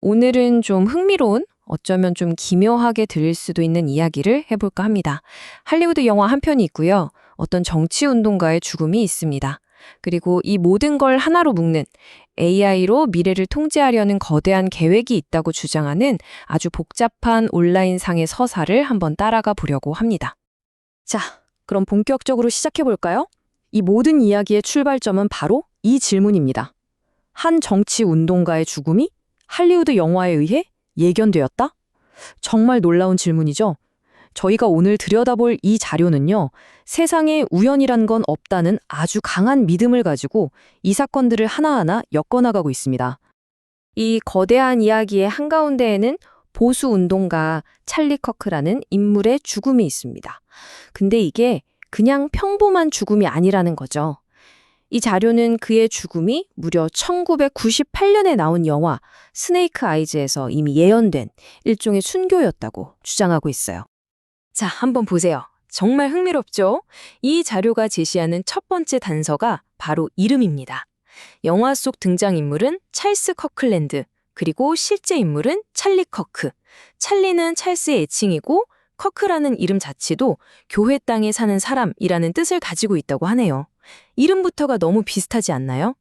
오늘은 좀 흥미로운, 어쩌면 좀 기묘하게 들릴 수도 있는 이야기를 해볼까 합니다. 할리우드 영화 한 편이 있고요. 어떤 정치 운동가의 죽음이 있습니다. 그리고 이 모든 걸 하나로 묶는 AI로 미래를 통제하려는 거대한 계획이 있다고 주장하는 아주 복잡한 온라인상의 서사를 한번 따라가 보려고 합니다. 자, 그럼 본격적으로 시작해 볼까요? 이 모든 이야기의 출발점은 바로 이 질문입니다. 한 정치 운동가의 죽음이 할리우드 영화에 의해 예견되었다? 정말 놀라운 질문이죠. 저희가 오늘 들여다볼 이 자료는요, 세상에 우연이란 건 없다는 아주 강한 믿음을 가지고 이 사건들을 하나하나 엮어나가고 있습니다. 이 거대한 이야기의 한가운데에는 보수 운동가 찰리 커크라는 인물의 죽음이 있습니다. 근데 이게 그냥 평범한 죽음이 아니라는 거죠. 이 자료는 그의 죽음이 무려 1998년에 나온 영화 스네이크 아이즈에서 이미 예언된 일종의 순교였다고 주장하고 있어요. 자, 한번 보세요. 정말 흥미롭죠? 이 자료가 제시하는 첫 번째 단서가 바로 이름입니다. 영화 속 등장인물은 찰스 커클랜드, 그리고 실제 인물은 찰리 커크. 찰리는 찰스의 애칭이고 커크라는 이름 자체도 교회 땅에 사는 사람이라는 뜻을 가지고 있다고 하네요. 이름부터가 너무 비슷하지 않나요?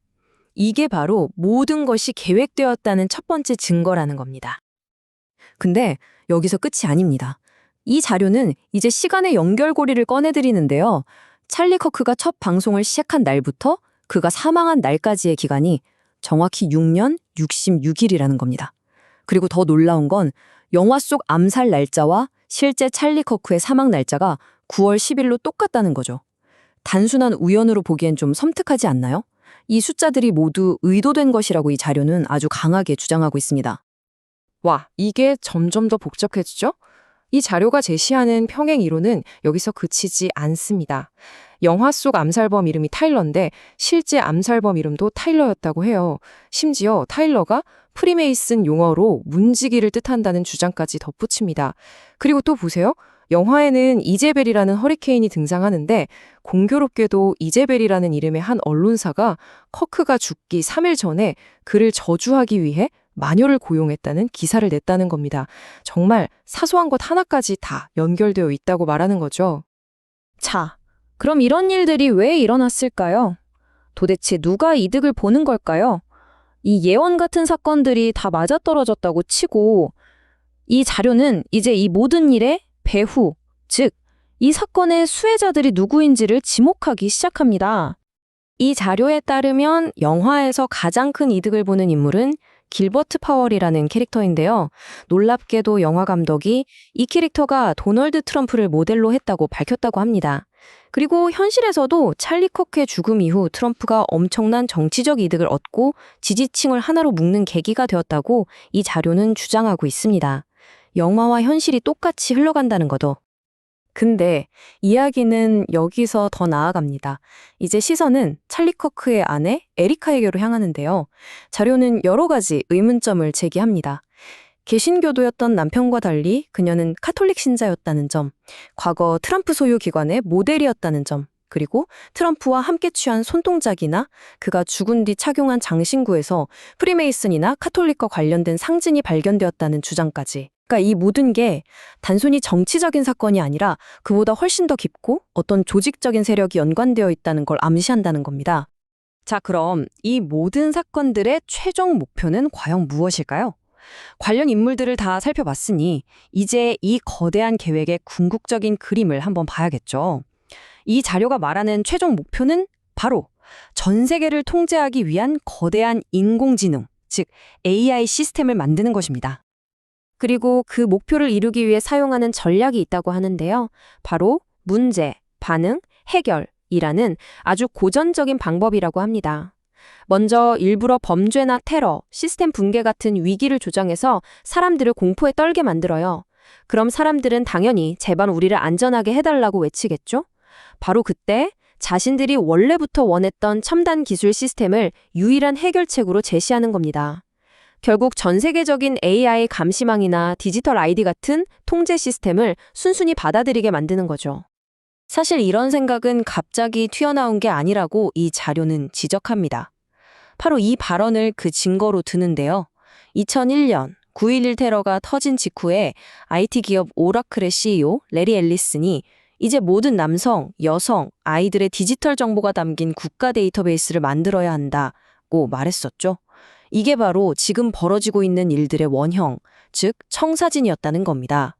이게 바로 모든 것이 계획되었다는 첫 번째 증거라는 겁니다. 근데 여기서 끝이 아닙니다. 이 자료는 이제 시간의 연결고리를 꺼내드리는데요. 찰리 커크가 첫 방송을 시작한 날부터 그가 사망한 날까지의 기간이 정확히 6년 66일이라는 겁니다. 그리고 더 놀라운 건 영화 속 암살 날짜와 실제 찰리 커크의 사망 날짜가 9월 10일로 똑같다는 거죠. 단순한 우연으로 보기엔 좀 섬뜩하지 않나요? 이 숫자들이 모두 의도된 것이라고 이 자료는 아주 강하게 주장하고 있습니다. 와, 이게 점점 더 복잡해지죠? 이 자료가 제시하는 평행 이론은 여기서 그치지 않습니다. 영화 속 암살범 이름이 타일러인데 실제 암살범 이름도 타일러였다고 해요. 심지어 타일러가 프리메이슨 용어로 문지기를 뜻한다는 주장까지 덧붙입니다. 그리고 또 보세요. 영화에는 이제벨이라는 허리케인이 등장하는데 공교롭게도 이제벨이라는 이름의 한 언론사가 커크가 죽기 3일 전에 그를 저주하기 위해 마녀를 고용했다는 기사를 냈다는 겁니다. 정말 사소한 것 하나까지 다 연결되어 있다고 말하는 거죠. 자, 그럼 이런 일들이 왜 일어났을까요? 도대체 누가 이득을 보는 걸까요? 이 예언 같은 사건들이 다 맞아떨어졌다고 치고 이 자료는 이제 이 모든 일의 배후, 즉, 이 사건의 수혜자들이 누구인지를 지목하기 시작합니다. 이 자료에 따르면 영화에서 가장 큰 이득을 보는 인물은 길버트 파월이라는 캐릭터인데요. 놀랍게도 영화 감독이 이 캐릭터가 도널드 트럼프를 모델로 했다고 밝혔다고 합니다. 그리고 현실에서도 찰리 커크의 죽음 이후 트럼프가 엄청난 정치적 이득을 얻고 지지층을 하나로 묶는 계기가 되었다고 이 자료는 주장하고 있습니다. 영화와 현실이 똑같이 흘러간다는 거죠. 근데 이야기는 여기서 더 나아갑니다. 이제 시선은 찰리 커크의 아내 에리카에게로 향하는데요. 자료는 여러 가지 의문점을 제기합니다. 개신교도였던 남편과 달리 그녀는 카톨릭 신자였다는 점, 과거 트럼프 소유 기관의 모델이었다는 점, 그리고 트럼프와 함께 취한 손동작이나 그가 죽은 뒤 착용한 장신구에서 프리메이슨이나 카톨릭과 관련된 상징이 발견되었다는 주장까지. 그러니까 이 모든 게 단순히 정치적인 사건이 아니라 그보다 훨씬 더 깊고 어떤 조직적인 세력이 연관되어 있다는 걸 암시한다는 겁니다. 자, 그럼 이 모든 사건들의 최종 목표는 과연 무엇일까요? 관련 인물들을 다 살펴봤으니 이제 이 거대한 계획의 궁극적인 그림을 한번 봐야겠죠. 이 자료가 말하는 최종 목표는 바로 전 세계를 통제하기 위한 거대한 인공지능, 즉 AI 시스템을 만드는 것입니다. 그리고 그 목표를 이루기 위해 사용하는 전략이 있다고 하는데요. 바로 문제, 반응, 해결이라는 아주 고전적인 방법이라고 합니다. 먼저 일부러 범죄나 테러, 시스템 붕괴 같은 위기를 조장해서 사람들을 공포에 떨게 만들어요. 그럼 사람들은 당연히 제발 우리를 안전하게 해달라고 외치겠죠? 바로 그때 자신들이 원래부터 원했던 첨단 기술 시스템을 유일한 해결책으로 제시하는 겁니다. 결국 전 세계적인 AI 감시망이나 디지털 아이디 같은 통제 시스템을 순순히 받아들이게 만드는 거죠. 사실 이런 생각은 갑자기 튀어나온 게 아니라고 이 자료는 지적합니다. 바로 이 발언을 그 증거로 드는데요. 2001년 9.11 테러가 터진 직후에 IT 기업 오라클의 CEO 레리 앨리슨이 이제 모든 남성, 여성, 아이들의 디지털 정보가 담긴 국가 데이터베이스를 만들어야 한다고 말했었죠. 이게 바로 지금 벌어지고 있는 일들의 원형, 즉 청사진이었다는 겁니다.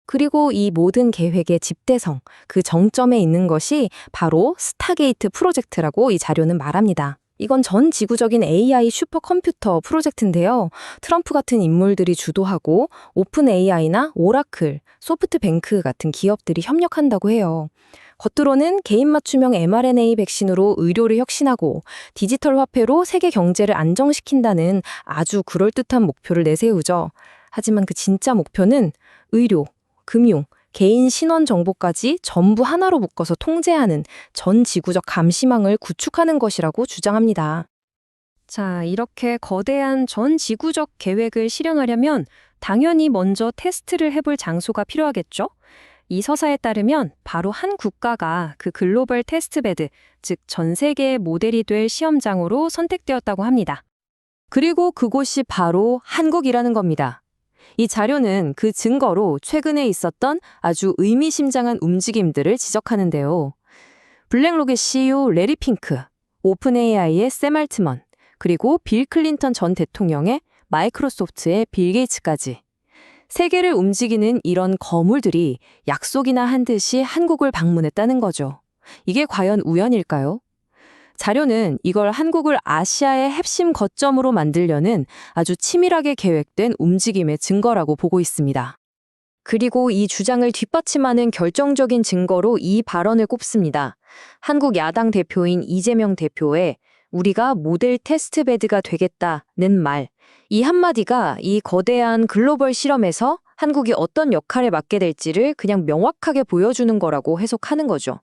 그리고 이 모든 계획의 집대성, 그 정점에 있는 것이 바로 스타게이트 프로젝트라고 이 자료는 말합니다. 이건 전 지구적인 AI 슈퍼컴퓨터 프로젝트인데요. 트럼프 같은 인물들이 주도하고 오픈 AI나 오라클, 소프트뱅크 같은 기업들이 협력한다고 해요. 겉으로는 개인 맞춤형 mRNA 백신으로 의료를 혁신하고 디지털 화폐로 세계 경제를 안정시킨다는 아주 그럴듯한 목표를 내세우죠. 하지만 그 진짜 목표는 의료, 금융, 개인 신원 정보까지 전부 하나로 묶어서 통제하는 전 지구적 감시망을 구축하는 것이라고 주장합니다. 자, 이렇게 거대한 전 지구적 계획을 실행하려면 당연히 먼저 테스트를 해볼 장소가 필요하겠죠? 이 서사에 따르면 바로 한 국가가 그 글로벌 테스트베드, 즉 전 세계의 모델이 될 시험장으로 선택되었다고 합니다. 그리고 그곳이 바로 한국이라는 겁니다. 이 자료는 그 증거로 최근에 있었던 아주 의미심장한 움직임들을 지적하는데요. 블랙록의 CEO 레리 핑크, 오픈 AI의 샘 알트먼, 그리고 빌 클린턴 전 대통령의 마이크로소프트의 빌 게이츠까지. 세계를 움직이는 이런 거물들이 약속이나 한 듯이 한국을 방문했다는 거죠. 이게 과연 우연일까요? 자료는 이걸 한국을 아시아의 핵심 거점으로 만들려는 아주 치밀하게 계획된 움직임의 증거라고 보고 있습니다. 그리고 이 주장을 뒷받침하는 결정적인 증거로 이 발언을 꼽습니다. 한국 야당 대표인 이재명 대표의 우리가 모델 테스트베드가 되겠다는 말. 이 한마디가 이 거대한 글로벌 실험에서 한국이 어떤 역할을 맡게 될지를 그냥 명확하게 보여주는 거라고 해석하는 거죠.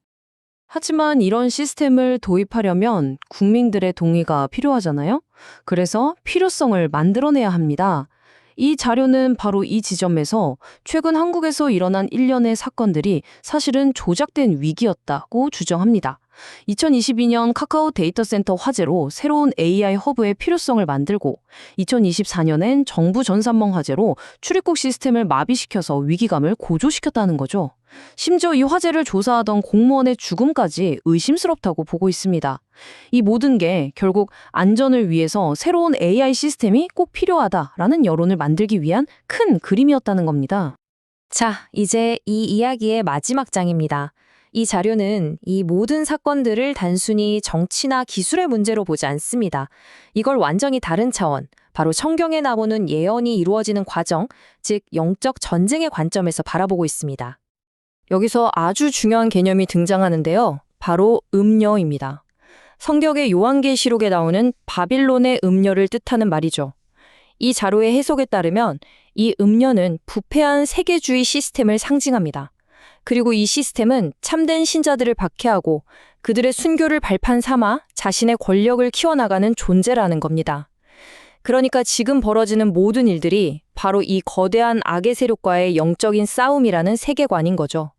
하지만 이런 시스템을 도입하려면 국민들의 동의가 필요하잖아요? 그래서 필요성을 만들어내야 합니다. 이 자료는 바로 이 지점에서 최근 한국에서 일어난 일련의 사건들이 사실은 조작된 위기였다고 주장합니다. 2022년 카카오 데이터센터 화재로 새로운 AI 허브의 필요성을 만들고 2024년엔 정부 전산망 화재로 출입국 시스템을 마비시켜서 위기감을 고조시켰다는 거죠. 심지어 이 화재를 조사하던 공무원의 죽음까지 의심스럽다고 보고 있습니다. 이 모든 게 결국 안전을 위해서 새로운 AI 시스템이 꼭 필요하다라는 여론을 만들기 위한 큰 그림이었다는 겁니다. 자, 이제 이 이야기의 마지막 장입니다. 이 자료는 이 모든 사건들을 단순히 정치나 기술의 문제로 보지 않습니다. 이걸 완전히 다른 차원, 바로 성경에 나오는 예언이 이루어지는 과정, 즉 영적 전쟁의 관점에서 바라보고 있습니다. 여기서 아주 중요한 개념이 등장하는데요. 바로 음녀입니다. 성경의 요한계시록에 나오는 바빌론의 음녀를 뜻하는 말이죠. 이 자료의 해석에 따르면 이 음녀는 부패한 세계주의 시스템을 상징합니다. 그리고 이 시스템은 참된 신자들을 박해하고 그들의 순교를 발판 삼아 자신의 권력을 키워나가는 존재라는 겁니다. 그러니까 지금 벌어지는 모든 일들이 바로 이 거대한 악의 세력과의 영적인 싸움이라는 세계관인 거죠.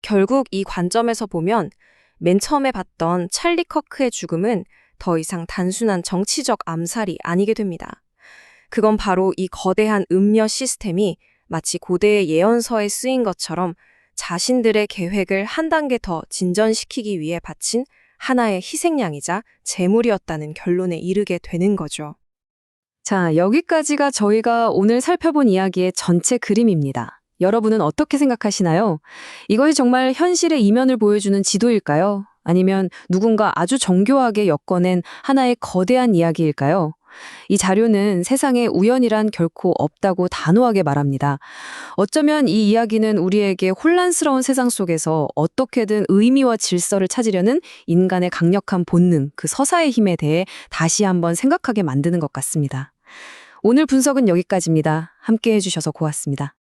결국 이 관점에서 보면 맨 처음에 봤던 찰리 커크의 죽음은 더 이상 단순한 정치적 암살이 아니게 됩니다. 그건 바로 이 거대한 음녀 시스템이 마치 고대의 예언서에 쓰인 것처럼 자신들의 계획을 한 단계 더 진전시키기 위해 바친 하나의 희생양이자 제물이었다는 결론에 이르게 되는 거죠. 자, 여기까지가 저희가 오늘 살펴본 이야기의 전체 그림입니다. 여러분은 어떻게 생각하시나요? 이것이 정말 현실의 이면을 보여주는 지도일까요? 아니면 누군가 아주 정교하게 엮어낸 하나의 거대한 이야기일까요? 이 자료는 세상에 우연이란 결코 없다고 단호하게 말합니다. 어쩌면 이 이야기는 우리에게 혼란스러운 세상 속에서 어떻게든 의미와 질서를 찾으려는 인간의 강력한 본능, 그 서사의 힘에 대해 다시 한번 생각하게 만드는 것 같습니다. 오늘 분석은 여기까지입니다. 함께 해주셔서 고맙습니다.